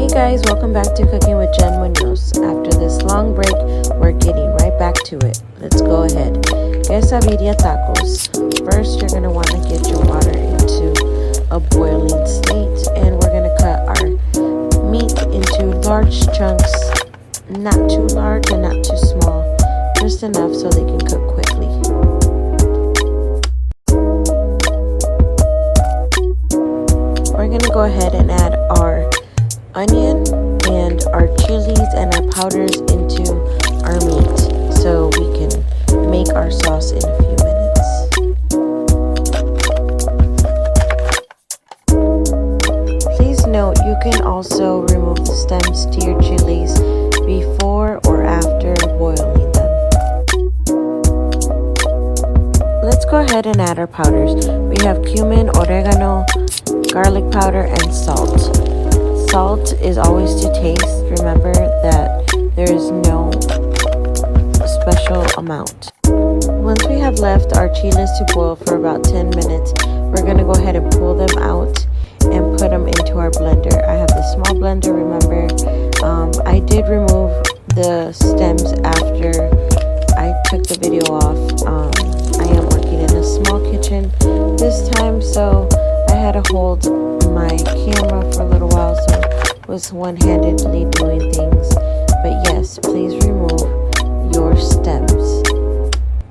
Hey guys, welcome back to Cooking with Jen Munoz. After this long break, we're getting right back to it. Let's go ahead. Quesa-birria tacos. First, you're going to want to get your water into a boiling state, and we're going to cut our meat into large chunks, not too large and not too small, just enough so they can cook quickly. We're going to go ahead and add our onion and our chilies and our powders into our meat so we can make our sauce in a few minutes. Please note you can also remove the stems to your chilies before or after boiling them. Let's go ahead and add our powders. We have cumin, oregano, garlic powder, and salt. Salt is always to taste. Remember that there is no special amount. Once we have left our chiles to boil for about 10 minutes, we're going to go ahead and pull them out and put them into our blender. I have this small blender, remember. I did remove the stems after I took the video off. I am working in a small kitchen this time, so I had to hold my camera for a little while, so I was one-handedly doing things. But yes, please remove your stems.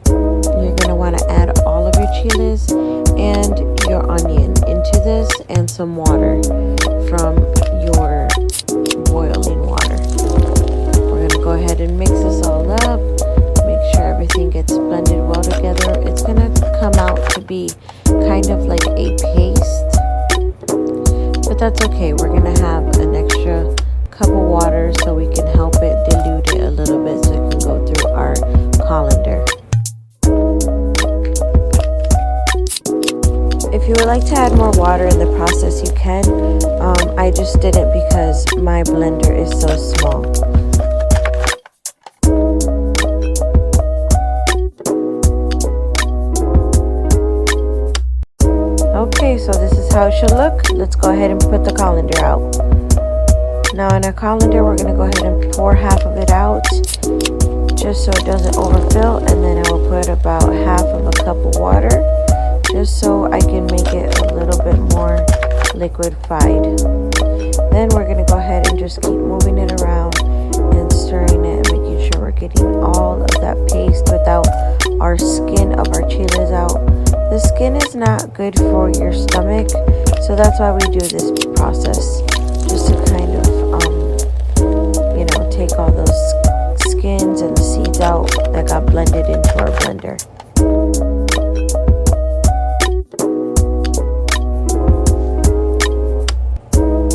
You're going to want to add all of your chiles and your onion into this and some water from your boiling water. We're going to go ahead and mix this all up. Make sure everything gets blended well together. It's going to come out to be kind of like a paste. But that's okay. We're going to have an extra cup of water so we can help it dilute it a little bit so it can go through our colander. If you would like to add more water in the process, you can. I just didn't because my blender is so small. Okay, so this is how it should look. Let's go ahead and put the colander out. Now in our colander, we're going to go ahead and pour half of it out just so it doesn't overfill, and then I will put about half of a cup of water just so I can make it a little bit more liquefied. Then we're going to go ahead and just keep moving it around and stirring it and making sure we're getting all of that paste without our skin of our chiles out. The skin is not good for your stomach, so that's why we do this process, just to kind of, take all those skins and the seeds out that got blended into our blender.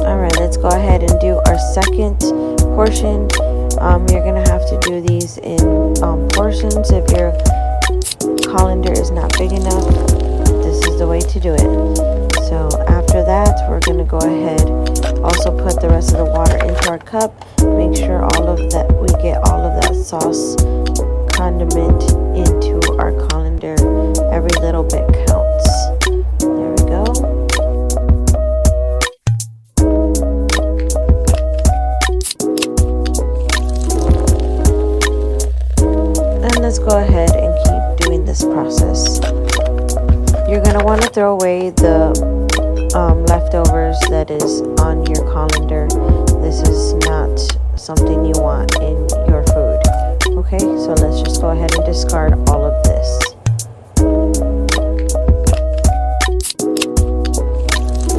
Alright, let's go ahead and do our second portion. You're going to have to do these in portions. If your colander is not big enough, this is the way to do it. So after that, we're going to go ahead, also put the rest of the water into our cup. Make sure we get all of that sauce condiment into our colander. Every little bit counts. There we go. And let's go ahead and keep doing this process. You're going to want to throw away the leftovers that is on your colander. This is not something you want in your food. Okay, so let's just go ahead and discard all of this.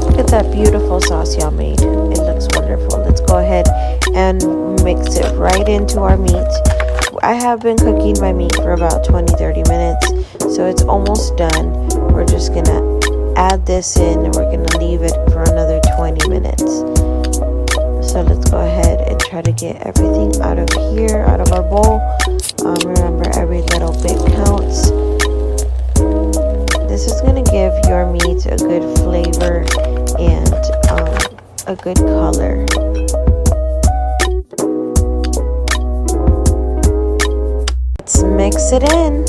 Look at that beautiful sauce y'all made. It looks wonderful. Let's go ahead and mix it right into our meat. I have been cooking my meat for about 20-30 minutes, so it's almost done. We're just going to add this in and we're going to leave it for another 20 minutes. So let's go ahead and try to get everything out of here, out of our bowl. Remember, every little bit counts. This is going to give your meat a good flavor and a good color. Let's mix it in.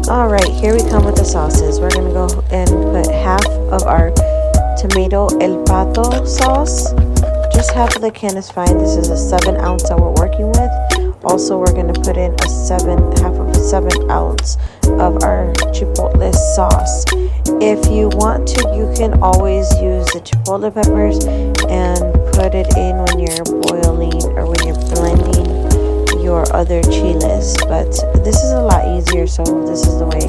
All right, here we come with the sauces. We're gonna go and put half of our tomato el pato sauce. Just half of the can is fine. This is a 7 ounce that we're working with. Also, we're gonna put in half of a 7 ounce of our chipotle sauce. If you want to, you can always use the chipotle peppers and put it in when you're boiling or when you're blending your other chiles, but this is a lot easier, so this is the way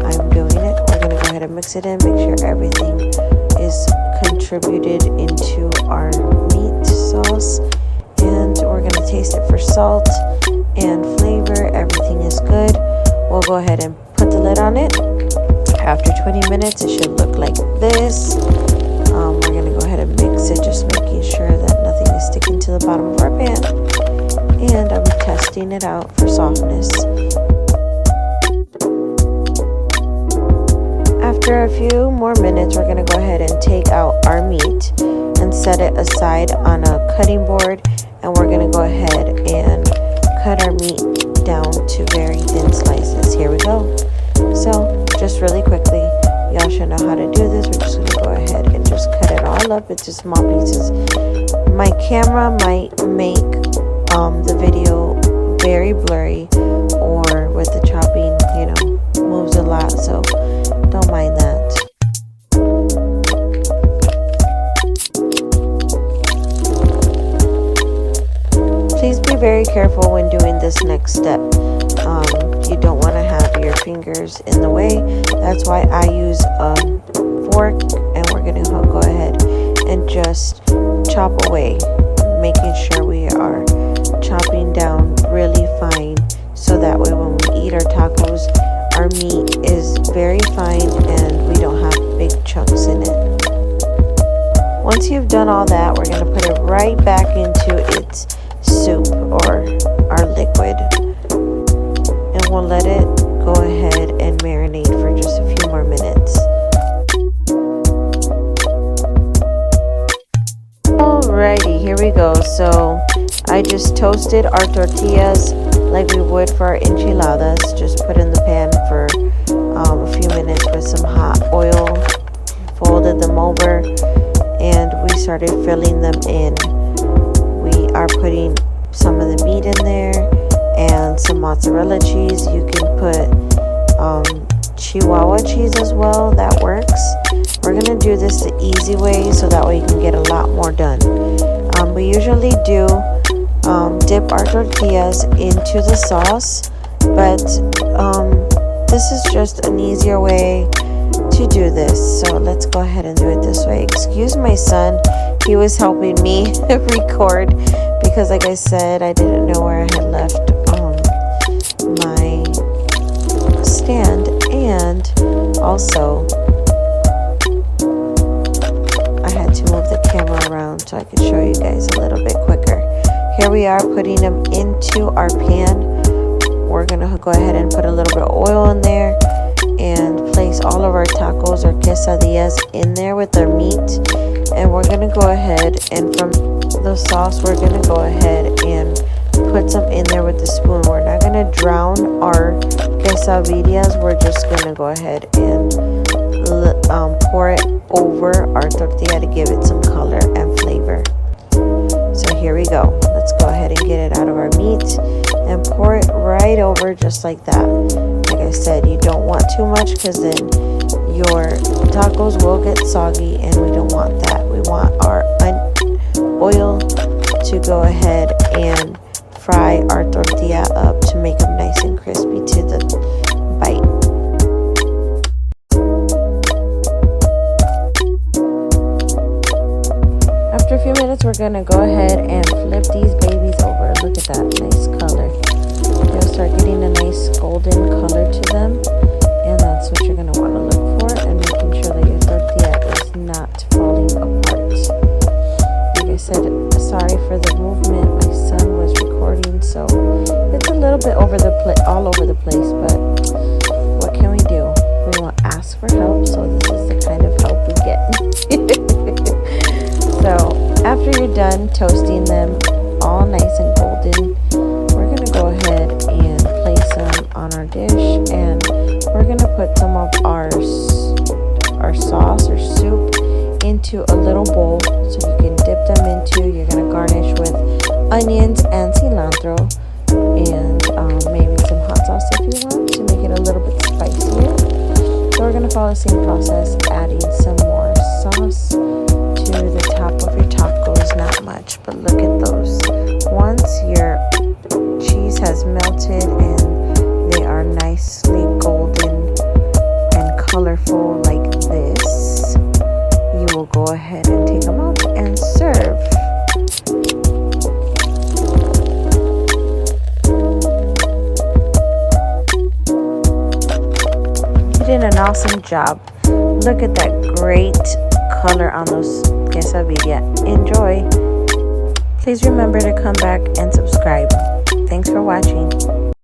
I'm doing it. We're gonna go ahead and mix it in, make sure everything is contributed into our meat sauce, and we're gonna taste it for salt and flavor. Everything is good. We'll go ahead and put the lid on it. After 20 minutes, it should look like this. We're gonna go ahead and mix it, just making sure that nothing is sticking to the bottom of our pan. And I'm testing it out for softness. After a few more minutes, we're going to go ahead and take out our meat and set it aside on a cutting board, and we're going to go ahead and cut our meat down to very thin slices. Here we go. So just really quickly, y'all should know how to do this. We're just going to go ahead and just cut it all up into small pieces. My camera might make the video very blurry, or with the chopping, moves a lot, so don't mind that. Please be very careful when doing this next step. You don't want to have your fingers in the way. That's why I use a fork, and we're going to go ahead and just chop away, making sure we are chopping down really fine, so that way when we eat our tacos, our meat is very fine and we don't have big chunks in it. Once you've done all that, we're going to put it right back into its soup or our liquid, and we'll let it go ahead and marinate for just a few more minutes. Alrighty, here we go. So I just toasted our tortillas like we would for our enchiladas. Just put in the pan for a few minutes with some hot oil, folded them over, and we started filling them in. We are putting some of the meat in there and some mozzarella cheese. You can put chihuahua cheese as well, that works. We're going to do this the easy way, so that way you can get a lot more done. We usually do dip our tortillas into the sauce, but this is just an easier way to do this. So let's go ahead and do it this way. Excuse my son, he was helping me record because, like I said, I didn't know where I had left my stand, and also I had to move the camera around so I could show you guys a little bit quicker. Here we are putting them into our pan. We're gonna go ahead and put a little bit of oil in there and place all of our tacos or quesadillas in there with our meat. And we're gonna go ahead and from the sauce, we're gonna go ahead and put some in there with the spoon. We're not gonna drown our quesadillas. We're just gonna go ahead and pour it over our tortilla to give it some color and flavor. So here we go. Let's go ahead and get it out of our meat and pour it right over just like that. Like I said, you don't want too much because then your tacos will get soggy, and we don't want that. We want our oil to go ahead and fry our tortilla up to make them nice and crispy to the bite. After a few minutes, we're gonna go ahead and flip these babies over. Look at that nice color. They'll start getting a nice golden color to them, and that's what you're gonna want to look for, and making sure that your tortilla is not falling apart. Like I said, sorry for the movement. My son was recording, so it's a little bit all over the place, but what can we do? We won't ask for help, so this is the kind of help we get. So after you're done toasting them all nice and golden, we're gonna go ahead and place them on our dish, and we're put some of our sauce or soup into a little bowl so you can dip them into. You're gonna garnish with onions and cilantro and maybe some hot sauce if you want to make it a little bit spicier. So we're gonna follow the same process, adding some more sauce to the top of your tacos. Not much, but look at those. Once your cheese has melted and they are nicely golden and colorful like this, you will go ahead and take them out and serve. You did an awesome job. Look at that great color on those quesadilla. Enjoy. Please remember to come back and subscribe. Thanks for watching.